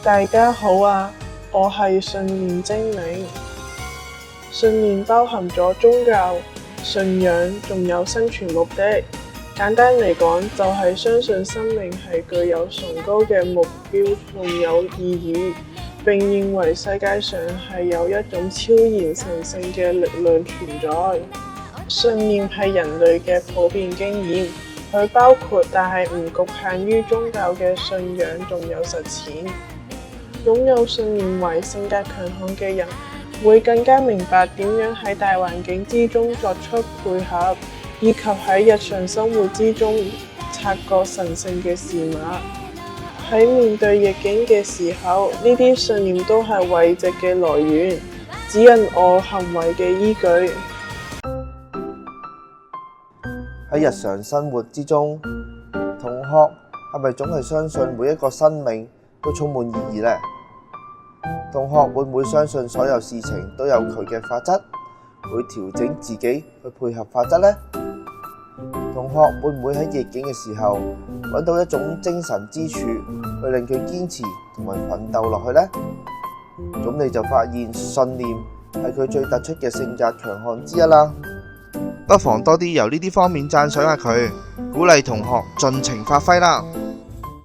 大家好啊，我係信念精靈。信念包含咗宗教、信仰，仲有生存目的。簡單嚟講，就係相信生命係具有崇高嘅目標同有意義，並認為世界上係有一種超然神聖嘅力量存在。信念係人類嘅普遍經驗，佢包括但係唔局限於宗教嘅信仰，仲有實踐。擁有信念為性格強悍嘅人，會更加明白點樣喺大環境之中作出配合，以及喺日常生活之中察覺神聖嘅事物。喺面對逆境嘅時候，呢啲信念都係慰藉嘅來源，指引我行為嘅依據。喺日常生活之中，同學係咪總係相信每一個生命都充滿意義呢？同學會唔會相信所有事情都有佢嘅法則，會調整自己去配合法則呢？同學會唔會喺逆境嘅時候揾到一種精神支柱，去令佢堅持同埋奮鬥落去呢？咁你就發現信念係佢最突出嘅性格強項之一啦。不妨多啲由呢啲方面讚賞下佢，鼓勵同學盡情發揮啦。